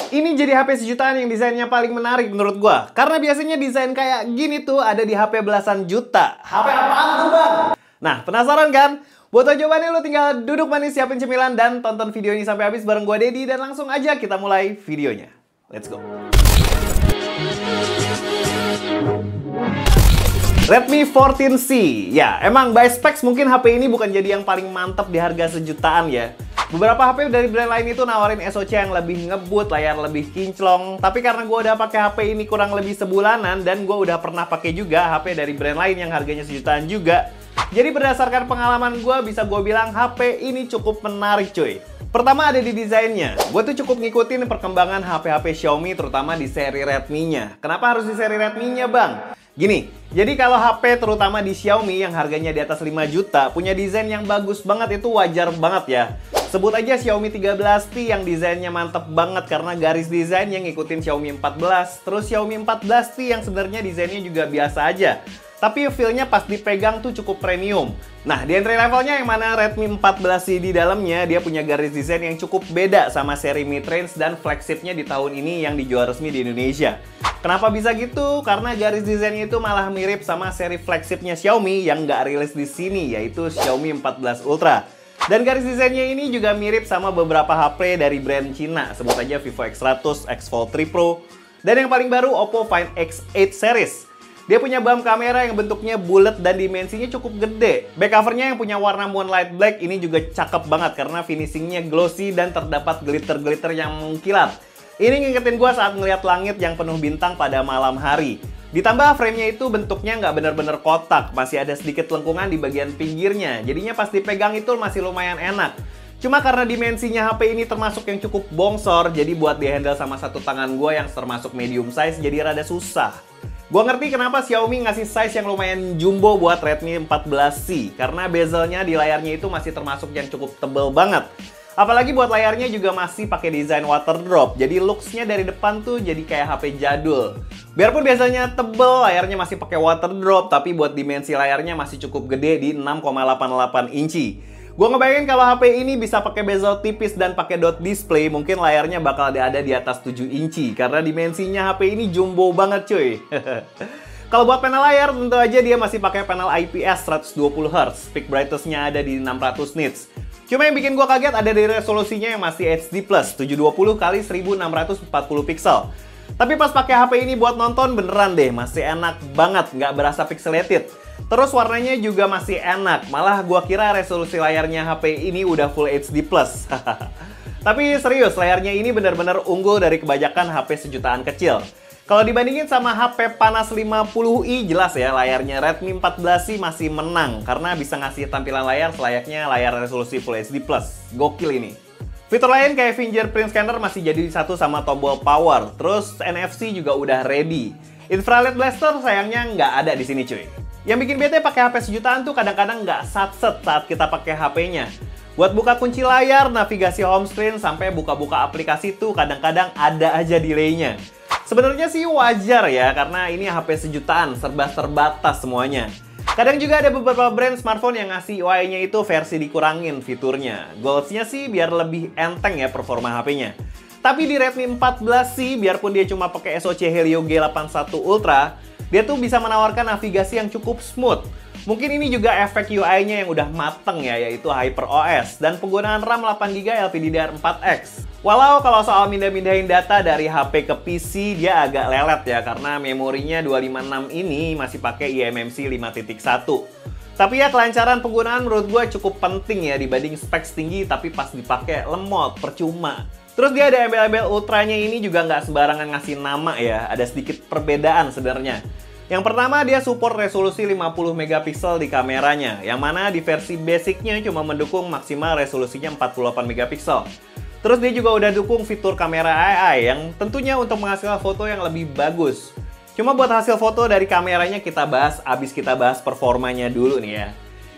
Ini jadi HP sejutaan yang desainnya paling menarik menurut gua. Karena biasanya desain kayak gini tuh ada di HP belasan juta. HP apaan tuh, Bang? Nah, penasaran kan? Buat jawabannya lu tinggal duduk manis, siapin cemilan, dan tonton video ini sampai habis bareng gua Dedi. Dan langsung aja kita mulai videonya. Let's go. Redmi 14C. Ya, emang by specs mungkin HP ini bukan jadi yang paling mantap di harga sejutaan ya. Beberapa HP dari brand lain itu nawarin SoC yang lebih ngebut, layar lebih kinclong. Tapi karena gue udah pakai HP ini kurang lebih sebulanan dan gue udah pernah pakai juga HP dari brand lain yang harganya sejutaan juga. Jadi berdasarkan pengalaman gue bisa gue bilang HP ini cukup menarik cuy. Pertama ada di desainnya. Gue tuh cukup ngikutin perkembangan HP-HP Xiaomi terutama di seri Redmi-nya. Kenapa harus di seri Redmi-nya, Bang? Gini, jadi kalau HP terutama di Xiaomi yang harganya di atas 5 juta punya desain yang bagus banget itu wajar banget ya. Sebut aja Xiaomi 13T yang desainnya mantep banget karena garis desain yang ngikutin Xiaomi 14. Terus Xiaomi 14T yang sebenarnya desainnya juga biasa aja. Tapi feel-nya pas dipegang tuh cukup premium. Nah, di entry levelnya yang mana Redmi 14C di dalamnya, dia punya garis desain yang cukup beda sama seri mid-range dan flagship-nya di tahun ini yang dijual resmi di Indonesia. Kenapa bisa gitu? Karena garis desainnya itu malah mirip sama seri flagship-nya Xiaomi yang nggak rilis di sini, yaitu Xiaomi 14 Ultra. Dan garis desainnya ini juga mirip sama beberapa HP dari brand Cina, sebut aja Vivo X100, X Fold 3 Pro, dan yang paling baru Oppo Find X8 series. Dia punya bump kamera yang bentuknya bulat dan dimensinya cukup gede. Back covernya yang punya warna moonlight black ini juga cakep banget karena finishingnya glossy dan terdapat glitter-glitter yang mengkilat. Ini ngingetin gue saat ngeliat langit yang penuh bintang pada malam hari. Ditambah frame-nya itu bentuknya nggak bener-bener kotak, masih ada sedikit lengkungan di bagian pinggirnya. Jadinya pas dipegang itu masih lumayan enak. Cuma karena dimensinya HP ini termasuk yang cukup bongsor, jadi buat di-handle sama satu tangan gue yang termasuk medium size jadi rada susah. Gua ngerti kenapa Xiaomi ngasih size yang lumayan jumbo buat Redmi 14C, karena bezelnya di layarnya itu masih termasuk yang cukup tebel banget. Apalagi buat layarnya juga masih pakai desain water drop, jadi looks-nya dari depan tuh jadi kayak HP jadul. Biarpun bezelnya tebel, layarnya masih pakai water drop, tapi buat dimensi layarnya masih cukup gede di 6,88 inci. Gua ngebayangin kalau HP ini bisa pakai bezel tipis dan pakai dot display, mungkin layarnya bakal ada di atas 7 inci karena dimensinya HP ini jumbo banget cuy. Kalau buat panel layar tentu aja dia masih pakai panel IPS 120Hz, peak brightness-nya ada di 600 nits. Cuma yang bikin gua kaget ada di resolusinya yang masih HD+, 720 x 1640 pixel. Tapi pas pakai HP ini buat nonton beneran deh, masih enak banget, nggak berasa pixelated. Terus warnanya juga masih enak, malah gua kira resolusi layarnya HP ini udah Full HD+. Tapi serius, layarnya ini benar-benar unggul dari kebanyakan HP sejutaan kecil. Kalau dibandingin sama HP panas 50i, jelas ya layarnya Redmi 14C masih menang karena bisa ngasih tampilan layar selayaknya layar resolusi Full HD+. Gokil ini. Fitur lain kayak fingerprint scanner masih jadi satu sama tombol power. Terus NFC juga udah ready. Infrared blaster sayangnya nggak ada di sini cuy. Yang bikin bete pakai HP sejutaan tuh kadang-kadang nggak satset saat kita pakai HP-nya. Buat buka kunci layar, navigasi home screen, sampai buka-buka aplikasi tuh kadang-kadang ada aja delay-nya. Sebenarnya sih wajar ya, karena ini HP sejutaan, serba terbatas semuanya. Kadang juga ada beberapa brand smartphone yang ngasih UI-nya itu versi dikurangin fiturnya. Goals-nya sih biar lebih enteng ya performa HP-nya. Tapi di Redmi 14C, biarpun dia cuma pakai SoC Helio G81 Ultra, dia tuh bisa menawarkan navigasi yang cukup smooth. Mungkin ini juga efek UI-nya yang udah mateng ya, yaitu HyperOS. Dan penggunaan RAM 8GB LPDDR4X. Walau kalau soal mindah-mindahin data dari HP ke PC, dia agak lelet ya, karena memorinya 256 ini masih pakai eMMC 5.1. Tapi ya kelancaran penggunaan menurut gue cukup penting ya, dibanding specs tinggi tapi pas dipakai lemot, percuma. Terus dia ada embel-embel ultranya ini juga nggak sembarangan ngasih nama ya, ada sedikit perbedaan sebenarnya. Yang pertama dia support resolusi 50 megapiksel di kameranya, yang mana di versi basicnya cuma mendukung maksimal resolusinya 48 megapiksel. Terus dia juga udah dukung fitur kamera AI yang tentunya untuk menghasilkan foto yang lebih bagus. Cuma buat hasil foto dari kameranya kita bahas abis kita bahas performanya dulu nih ya.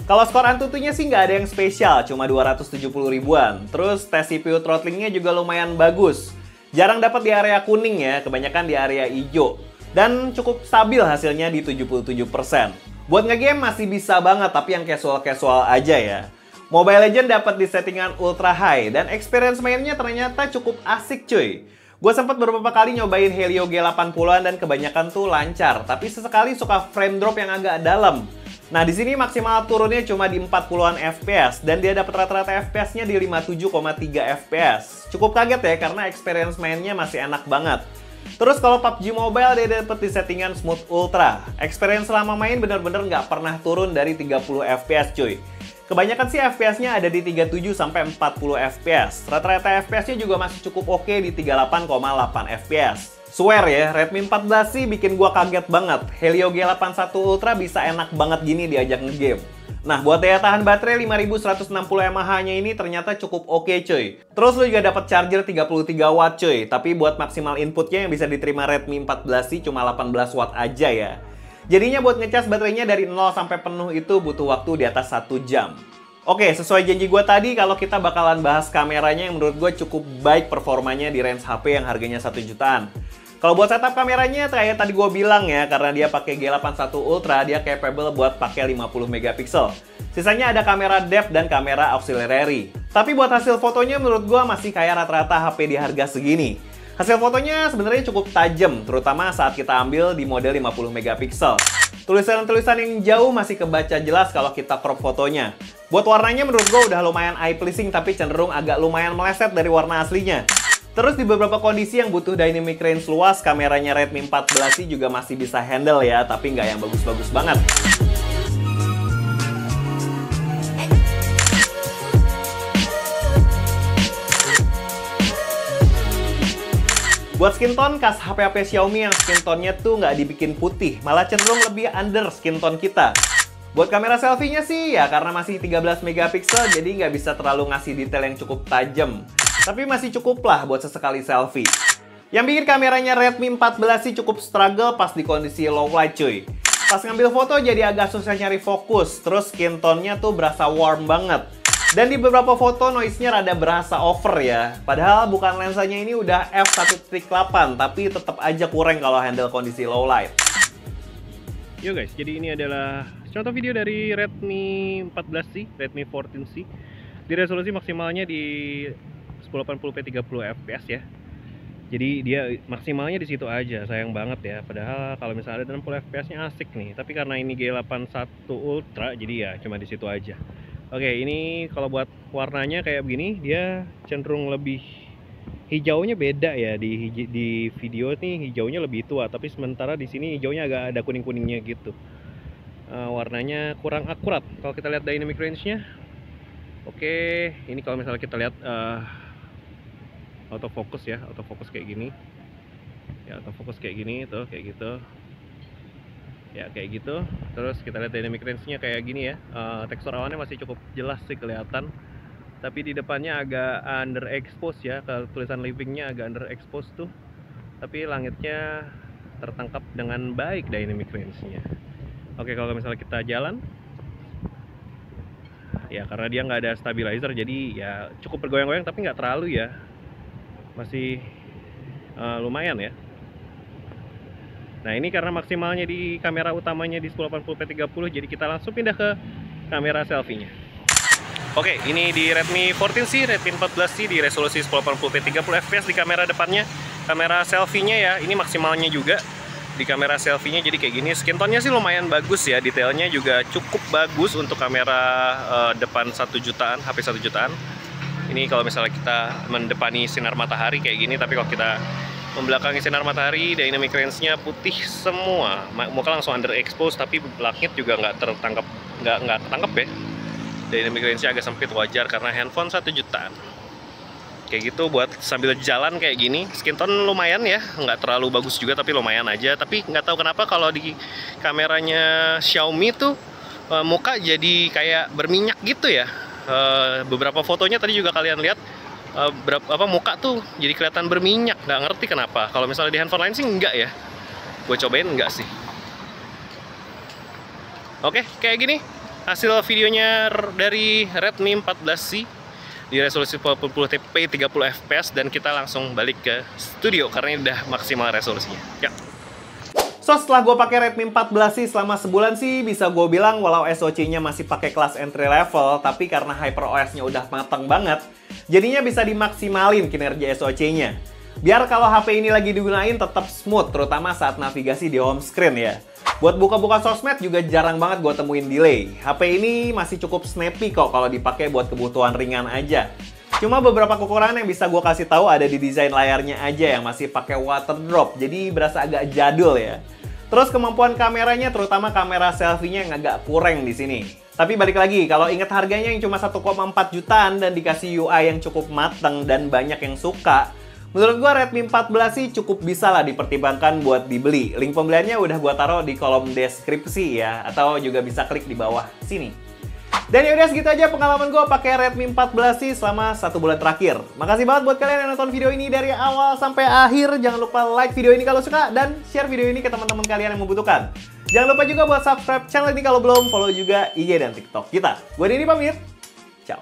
Kalau skor Antutunya sih nggak ada yang spesial, cuma 270 ribuan. Terus tes CPU throttlingnya juga lumayan bagus. Jarang dapat di area kuning ya, kebanyakan di area hijau. Dan cukup stabil hasilnya di 77%. Buat ngegame masih bisa banget, tapi yang casual-casual aja ya. Mobile Legends dapat di settingan ultra high dan experience mainnya ternyata cukup asik cuy. Gue sempat beberapa kali nyobain Helio G80-an dan kebanyakan tuh lancar, tapi sesekali suka frame drop yang agak dalam. Nah, di sini maksimal turunnya cuma di 40-an FPS dan dia dapat rata-rata FPS-nya di 57,3 FPS. Cukup kaget ya karena experience mainnya masih enak banget. Terus kalau PUBG Mobile dia dapat di settingan Smooth Ultra. Experience selama main bener-bener nggak pernah turun dari 30 FPS cuy. Kebanyakan sih FPS-nya ada di 37 sampai 40 FPS. Rata-rata FPS-nya juga masih cukup oke di 38,8 FPS. Swear ya, Redmi 14 sih bikin gua kaget banget. Helio G81 Ultra bisa enak banget gini diajak ngegame. Nah, buat daya tahan baterai 5160 mAh-nya ini ternyata cukup oke cuy. Terus lu juga dapat charger 33 watt cuy. Tapi buat maksimal inputnya yang bisa diterima Redmi 14 sih cuma 18 watt aja ya. Jadinya buat ngecas baterainya dari 0 sampai penuh itu butuh waktu di atas 1 jam. Oke, sesuai janji gue tadi kalau kita bakalan bahas kameranya yang menurut gue cukup baik performanya di range HP yang harganya 1 jutaan. Kalau buat setup kameranya, kayak tadi gue bilang ya, karena dia pakai G81 Ultra, dia capable buat pakai 50 megapiksel. Sisanya ada kamera depth dan kamera auxiliary. Tapi buat hasil fotonya menurut gue masih kayak rata-rata HP di harga segini. Hasil fotonya sebenarnya cukup tajam, terutama saat kita ambil di model 50 megapiksel. Tulisan-tulisan yang jauh masih kebaca jelas kalau kita crop fotonya. Buat warnanya menurut gue udah lumayan eye pleasing, tapi cenderung agak lumayan meleset dari warna aslinya. Terus di beberapa kondisi yang butuh dynamic range luas, kameranya Redmi 14 sih juga masih bisa handle ya, tapi nggak yang bagus-bagus banget. Buat skin tone, khas HP-HP Xiaomi yang skin tone-nya tuh nggak dibikin putih, malah cenderung lebih under skin tone kita. Buat kamera selfie-nya sih, ya karena masih 13 megapiksel, jadi nggak bisa terlalu ngasih detail yang cukup tajam. Tapi masih cukup lah buat sesekali selfie. Yang bikin kameranya Redmi 14 sih cukup struggle pas di kondisi low light cuy. Pas ngambil foto jadi agak susah nyari fokus, terus skin tone-nya tuh berasa warm banget. Dan di beberapa foto noise-nya rada berasa over ya. Padahal bukan lensanya ini udah f1.8, tapi tetap aja kurang kalau handle kondisi low light. Yo guys, jadi ini adalah contoh video dari Redmi 14C, Redmi 14C. Di resolusi maksimalnya di 1080p 30 fps ya. Jadi dia maksimalnya di situ aja, sayang banget ya. Padahal kalau misalnya ada 60 fps-nya asik nih. Tapi karena ini G81 Ultra, jadi ya cuma di situ aja. Oke, ini kalau buat warnanya kayak begini, dia cenderung lebih hijaunya beda ya. Di video nih hijaunya lebih tua, tapi sementara di sini hijaunya agak ada kuning-kuningnya gitu. Warnanya kurang akurat. Kalau kita lihat dynamic range-nya, oke, ini kalau misalnya kita lihat autofocus ya, autofocus kayak gini ya, autofocus kayak gini tuh, kayak gitu ya, kayak gitu. Terus kita lihat dynamic range-nya kayak gini ya. Tekstur awannya masih cukup jelas sih kelihatan, tapi di depannya agak underexposed ya, ke tulisan livingnya agak underexposed tuh, tapi langitnya tertangkap dengan baik dynamic range-nya. Oke, kalau misalnya kita jalan ya, karena dia nggak ada stabilizer, jadi ya cukup bergoyang-goyang tapi nggak terlalu ya, masih lumayan ya. Nah, ini karena maksimalnya di kamera utamanya di 1080p 30, jadi kita langsung pindah ke kamera selfie-nya. Oke, ini di Redmi 14C, Redmi 14C di resolusi 1080p 30 fps di kamera depannya. Kamera selfie-nya ya, ini maksimalnya juga di kamera selfie-nya, jadi kayak gini. Skin tone-nya sih lumayan bagus ya, detailnya juga cukup bagus untuk kamera depan 1 jutaan, HP 1 jutaan. Ini kalau misalnya kita mendepani sinar matahari kayak gini, tapi kalau kita membelakangi sinar matahari, dynamic range-nya putih semua. Muka langsung underexposed, tapi langit juga nggak tertangkap, nggak ketangkep ya. Dynamic range-nya agak sempit, wajar karena handphone 1 jutaan. Kayak gitu buat sambil jalan kayak gini. Skin tone lumayan ya, nggak terlalu bagus juga tapi lumayan aja. Tapi nggak tahu kenapa kalau di kameranya Xiaomi tuh muka jadi kayak berminyak gitu ya. Beberapa fotonya tadi juga kalian lihat, muka tuh jadi kelihatan berminyak, nggak ngerti kenapa. Kalau misalnya di handphone lain sih enggak ya, gue cobain enggak sih. Oke, kayak gini hasil videonya dari Redmi 14C di resolusi 1080p 30 fps, dan kita langsung balik ke studio karena ini udah maksimal resolusinya ya. So, setelah gue pakai Redmi 14 sih selama sebulan sih bisa gue bilang walau SoC-nya masih pakai kelas entry level, tapi karena HyperOS-nya udah matang banget, jadinya bisa dimaksimalin kinerja SoC-nya. Biar kalau HP ini lagi digunain tetap smooth, terutama saat navigasi di home screen ya. Buat buka-buka sosmed juga jarang banget gue temuin delay. HP ini masih cukup snappy kok kalau dipakai buat kebutuhan ringan aja. Cuma beberapa kekurangan yang bisa gue kasih tahu ada di desain layarnya aja yang masih pakai water drop, jadi berasa agak jadul ya. Terus kemampuan kameranya, terutama kamera selfie-nya yang agak kurang di sini. Tapi balik lagi, kalau inget harganya yang cuma 1,4 jutaan dan dikasih UI yang cukup mateng dan banyak yang suka, menurut gue Redmi 14 sih cukup bisa lah dipertimbangkan buat dibeli. Link pembeliannya udah gue taruh di kolom deskripsi ya, atau juga bisa klik di bawah sini. Dan yaudah segitu aja pengalaman gue pakai Redmi 14 sih selama 1 bulan terakhir. Makasih banget buat kalian yang nonton video ini dari awal sampai akhir. Jangan lupa like video ini kalau suka dan share video ini ke teman-teman kalian yang membutuhkan. Jangan lupa juga buat subscribe channel ini kalau belum, follow juga IG dan TikTok kita. Gue Denny pamit. Ciao.